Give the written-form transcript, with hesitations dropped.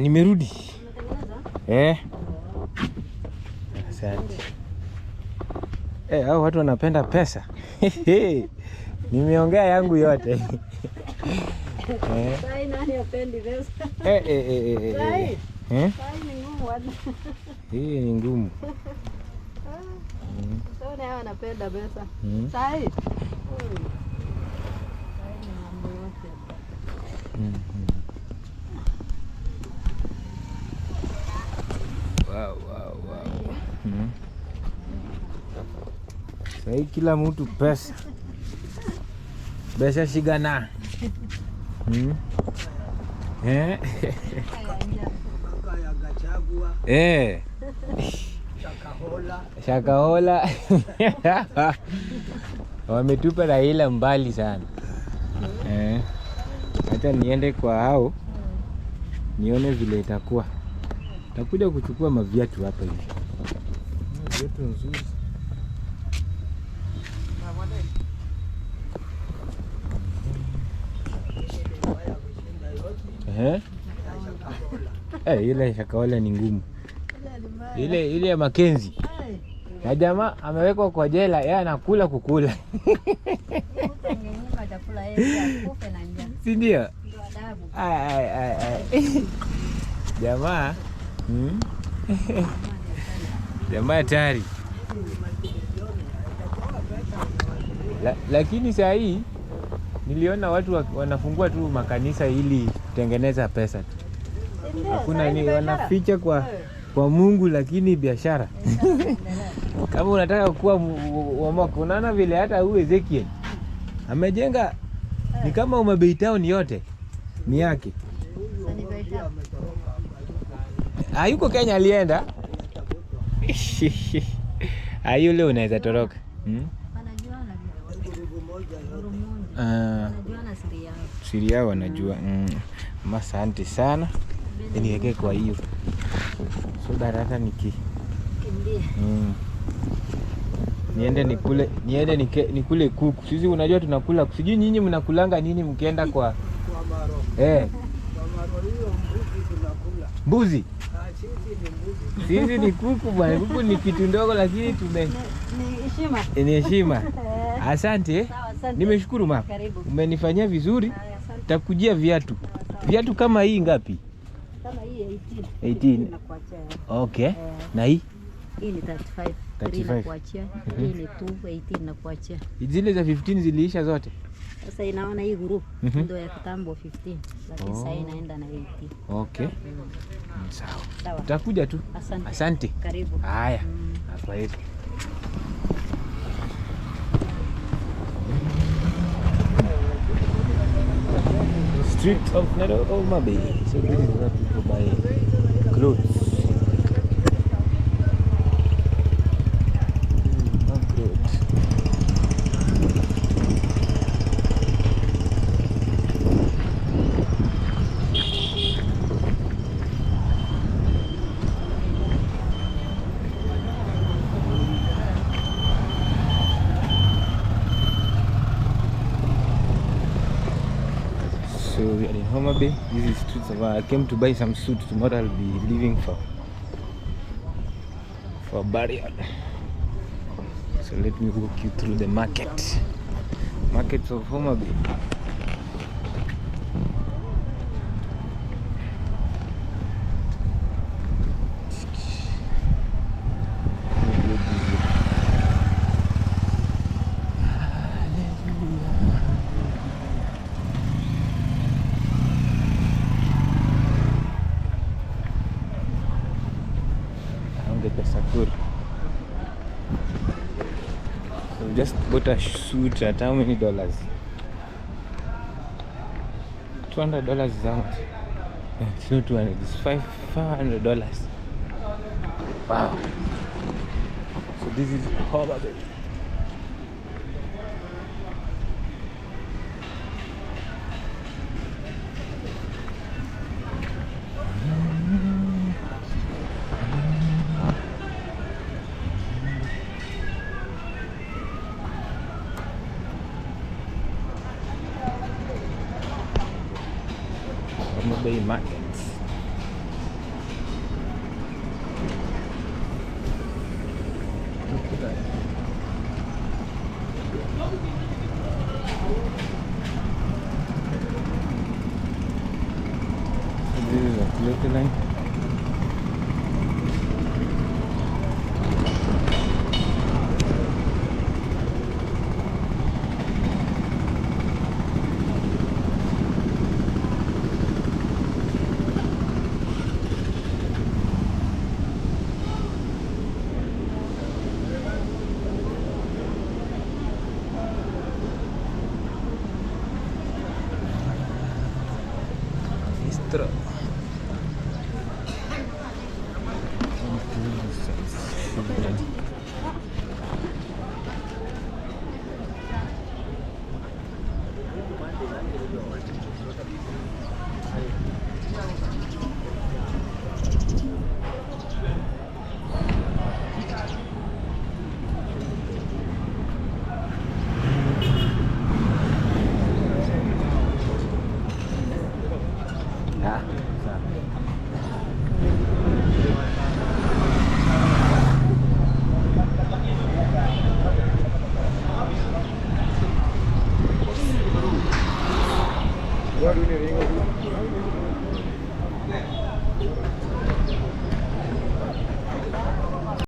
Nimerudi. Asante. Hao watu wanapenda pesa. Nimeongea yangu yote. Sai nani hapendi pesa? Sai ni ngumu wana. Hii ni ngumu. Sasa hao wanapenda pesa. Sai. Sai ni mambo yote. Wow. Sai kila mtu pesa. Pesa shigana. Shakahola. Wametupa Raila mbali sana. Acha niende kwa hao. Nione vile itakuwa. Takuja kuchukua maviatu hapa hivi. Viatu nzuri. Ile shakahola ni ngumu. Ile ya Makenzi. Na jamaa amewekwa kwa jela, yeye anakula kukula. Si ndio? Jamaa. Jamaa tayari. Lakini saa hii niliona watu wanafungua tu makanisa ili kutengeneza pesa tu. Hakuna ni wanaficha kwa Mungu, lakini biashara. Kama unataka kuwa wamako, unaona vile hata huyu Ezekiel amejenga ni kama Homa Town yote ni yake. Hayuko Kenya, alienda. Yule unaweza toroka. Siri yao wanajua. Asante sana. Niweke kwa hiyo. So darasa nikule kuku. Sisi unajua tunakula. Sijui nyinyi mnakulanga nini mkienda kwa mbuzi. Sisi ni kuku bwana. Kuku ni kitu ndogo lakini ni heshima. Asante. Nimeshukuru mama. Umenifanyia vizuri. Takujia viatu. Viatu kama hii ngapi? Kama hii 18. Okay. Na hii? Hii ni 35. 35 na kuachia. Hii ni 18 na kuachia. Zile za 15 ziliisha zote. Sasa inaona hii group ndio ya kitambo 15, lakini sasa inaenda na 18. Okay. Sawa. Utakuja tu. Asante. Karibu. Haya. Hapa hivi. Street of Homa Bay. So this is where people buy clothes. So we are in Homa Bay. This is streets of I came to buy some suits. Tomorrow I'll be leaving for WARIA. So let me walk you through the markets of Homa Bay. So just bought a suit at how many dollars? $200 is how much? It's not 200, it's $500. Wow. So this is Homa Bay. Homa Bay markets. This is a little line. Istro. Ya, Gua dunia